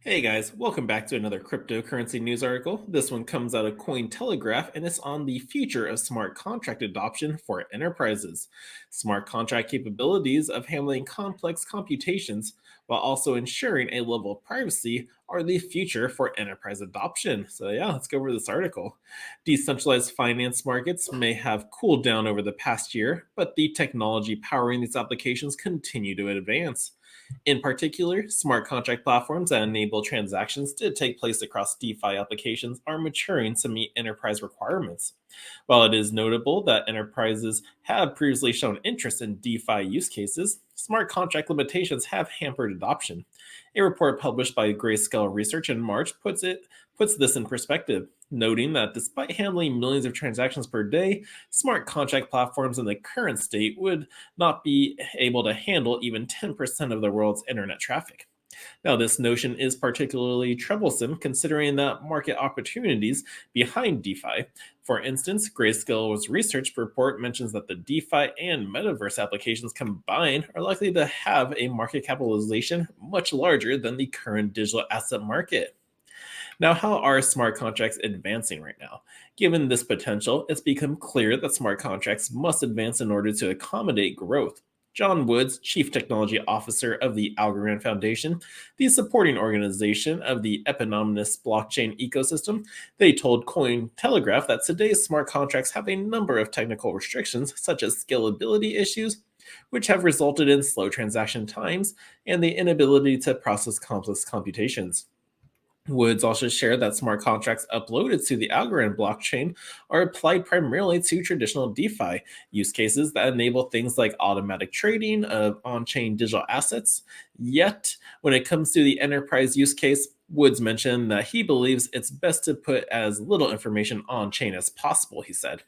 Hey guys, welcome back to another cryptocurrency news article. This one comes out of Cointelegraph and it's on the future of smart contract adoption for enterprises. Smart contract capabilities of handling complex computations while also ensuring a level of privacy are the future for enterprise adoption. So, yeah, let's go over this article. Decentralized finance markets may have cooled down over the past year, but the technology powering these applications continue to advance. In particular, smart contract platforms that enable transactions to take place across DeFi applications are maturing to meet enterprise requirements. While it is notable that enterprises have previously shown interest in DeFi use cases, smart contract limitations have hampered adoption. A report published by Grayscale Research in March puts this in perspective, noting that despite handling millions of transactions per day, smart contract platforms in the current state would not be able to handle even 10% of the world's internet traffic. Now, this notion is particularly troublesome considering the market opportunities behind DeFi. For instance, Grayscale's research report mentions that the DeFi and metaverse applications combined are likely to have a market capitalization much larger than the current digital asset market. Now, how are smart contracts advancing right now? Given this potential, it's become clear that smart contracts must advance in order to accommodate growth. John Woods, Chief Technology Officer of the Algorand Foundation, the supporting organization of the eponymous blockchain ecosystem, they told Cointelegraph that today's smart contracts have a number of technical restrictions, such as scalability issues, which have resulted in slow transaction times and the inability to process complex computations. Woods also shared that smart contracts uploaded to the Algorand blockchain are applied primarily to traditional DeFi use cases that enable things like automatic trading of on chain digital assets. Yet, when it comes to the enterprise use case, Woods mentioned that he believes it's best to put as little information on chain as possible, he said.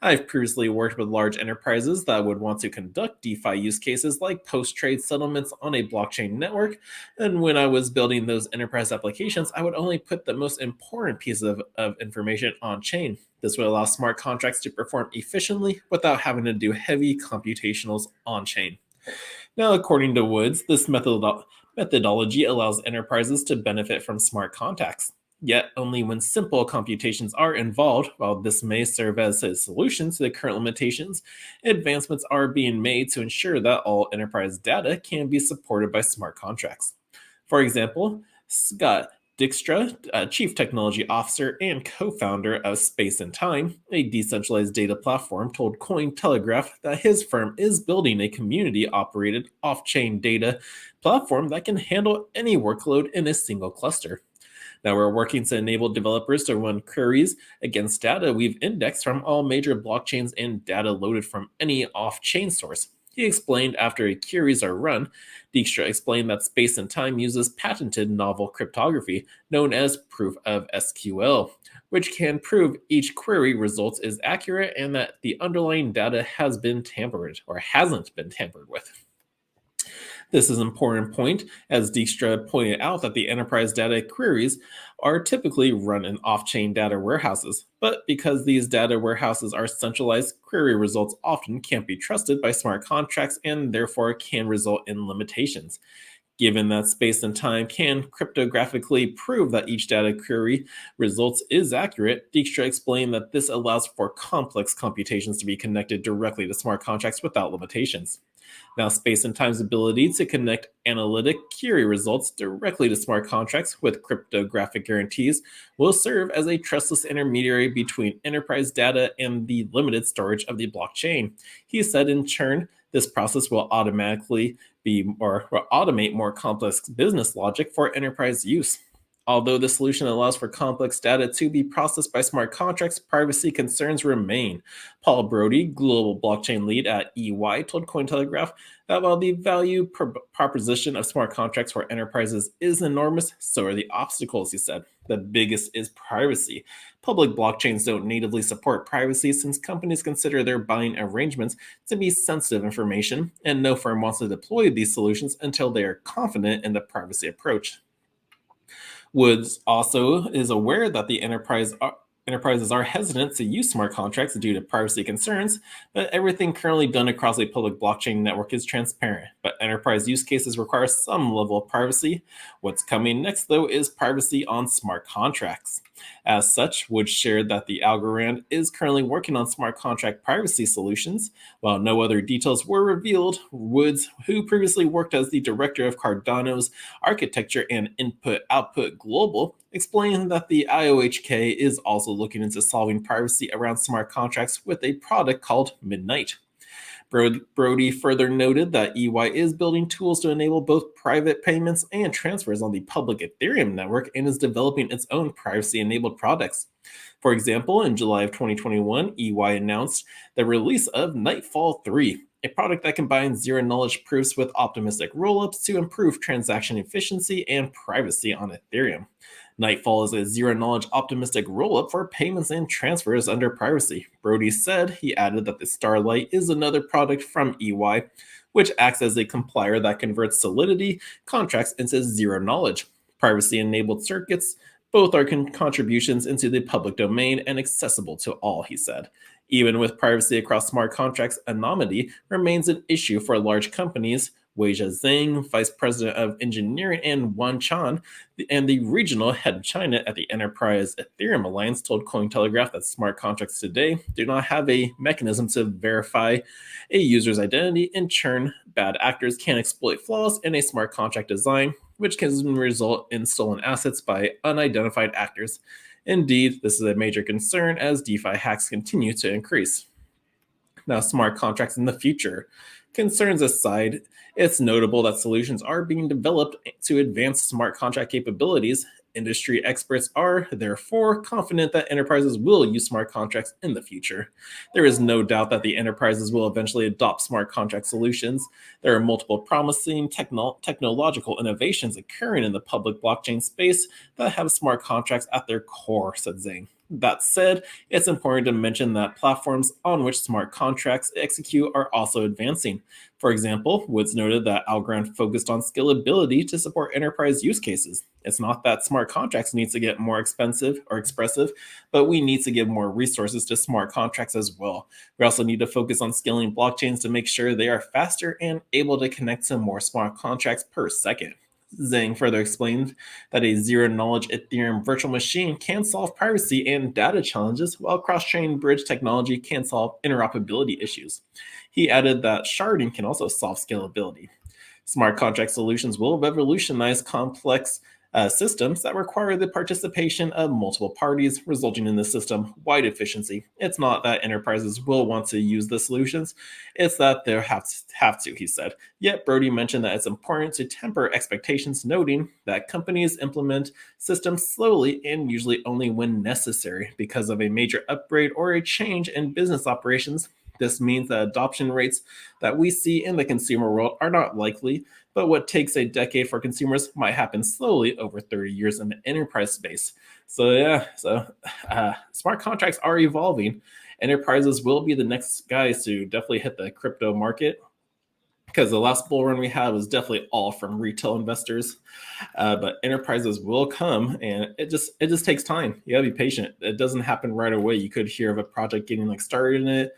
I've previously worked with large enterprises that would want to conduct DeFi use cases like post trade settlements on a blockchain network. And when I was building those enterprise applications, I would only put the most important piece of information on chain. This would allow smart contracts to perform efficiently without having to do heavy computationals on chain. Now, according to Woods, this methodology allows enterprises to benefit from smart contracts. Yet, only when simple computations are involved, while this may serve as a solution to the current limitations, advancements are being made to ensure that all enterprise data can be supported by smart contracts. For example, Scott Dijkstra, Chief Technology Officer and co-founder of Space and Time, a decentralized data platform, told Cointelegraph that his firm is building a community-operated off-chain data platform that can handle any workload in a single cluster. Now we're working to enable developers to run queries against data we've indexed from all major blockchains and data loaded from any off-chain source. He explained after queries are run, Dijkstra explained that Space and Time uses patented novel cryptography known as proof of SQL, which can prove each query result is accurate and that the underlying data has been tampered or hasn't been tampered with. This is an important point, as Dijkstra pointed out that the enterprise data queries are typically run in off-chain data warehouses. But because these data warehouses are centralized, query results often can't be trusted by smart contracts and therefore can result in limitations. Given that space and time can cryptographically prove that each data query results is accurate, Dijkstra explained that this allows for complex computations to be connected directly to smart contracts without limitations. Now, space and time's ability to connect analytic query results directly to smart contracts with cryptographic guarantees will serve as a trustless intermediary between enterprise data and the limited storage of the blockchain. He said, in turn, this process will automatically will automate more complex business logic for enterprise use. Although the solution allows for complex data to be processed by smart contracts, privacy concerns remain. Paul Brody, global blockchain lead at EY, told Cointelegraph that while the value proposition of smart contracts for enterprises is enormous, so are the obstacles, he said. The biggest is privacy. Public blockchains don't natively support privacy since companies consider their buying arrangements to be sensitive information, and no firm wants to deploy these solutions until they are confident in the privacy approach. Woods also is aware that the Enterprises are hesitant to use smart contracts due to privacy concerns, but everything currently done across a public blockchain network is transparent. But enterprise use cases require some level of privacy. What's coming next, though, is privacy on smart contracts. As such, Woods shared that the Algorand is currently working on smart contract privacy solutions. While no other details were revealed, Woods, who previously worked as the director of Cardano's architecture and input output global, explained that the IOHK is also looking into solving privacy around smart contracts with a product called Midnight. Brody further noted that EY is building tools to enable both private payments and transfers on the public Ethereum network and is developing its own privacy enabled products. For example, in July of 2021, EY announced the release of Nightfall 3, a product that combines zero knowledge proofs with optimistic rollups to improve transaction efficiency and privacy on Ethereum. Nightfall is a zero knowledge optimistic rollup for payments and transfers under privacy. Brody said. He added that the Starlight is another product from EY, which acts as a compiler that converts Solidity contracts into zero knowledge. Privacy enabled circuits. Both are contributions into the public domain and accessible to all, he said. Even with privacy across smart contracts, anonymity remains an issue for large companies. Weijia Zhang, vice president of engineering, and Wan Chan, and the regional head of China at the Enterprise Ethereum Alliance, told Cointelegraph that smart contracts today do not have a mechanism to verify a user's identity. In turn, bad actors can exploit flaws in a smart contract design, which can result in stolen assets by unidentified actors. Indeed, this is a major concern as DeFi hacks continue to increase. Now, smart contracts in the future. Concerns aside, it's notable that solutions are being developed to advance smart contract capabilities. Industry experts are, therefore, confident that enterprises will use smart contracts in the future. There is no doubt that the enterprises will eventually adopt smart contract solutions. There are multiple promising technological innovations occurring in the public blockchain space that have smart contracts at their core, said Zhang. That said, it's important to mention that platforms on which smart contracts execute are also advancing. For example, Woods noted that Algorand focused on scalability to support enterprise use cases. It's not that smart contracts need to get more expensive or expressive, but we need to give more resources to smart contracts as well. We also need to focus on scaling blockchains to make sure they are faster and able to connect to more smart contracts per second. Zhang further explained that a zero-knowledge Ethereum virtual machine can solve privacy and data challenges, while cross-chain bridge technology can solve interoperability issues. He added that sharding can also solve scalability. Smart contract solutions will revolutionize complex systems that require the participation of multiple parties, resulting in the system-wide efficiency. It's not that enterprises will want to use the solutions, it's that they have to, he said. Yet Brody mentioned that it's important to temper expectations, noting that companies implement systems slowly and usually only when necessary because of a major upgrade or a change in business operations. This means that adoption rates that we see in the consumer world are not likely, but what takes a decade for consumers might happen slowly over 30 years in the enterprise space. Smart contracts are evolving. Enterprises will be the next guys to definitely hit the crypto market, because the last bull run we had was definitely all from retail investors. But enterprises will come, and it just takes time. You gotta be patient. It doesn't happen right away. You could hear of a project getting started in it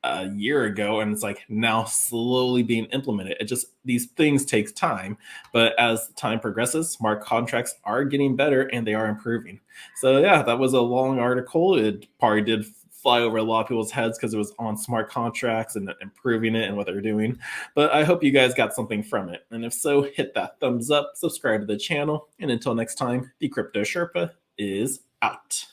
a year ago, and it's now slowly being implemented. These things takes time, but as time progresses, smart contracts are getting better and they are improving. So yeah, that was a long article. It probably did fly over a lot of people's heads because it was on smart contracts and improving it and what they're doing. But I hope you guys got something from it. And if so, hit that thumbs up, subscribe to the channel, and until next time, the Crypto Sherpa is out.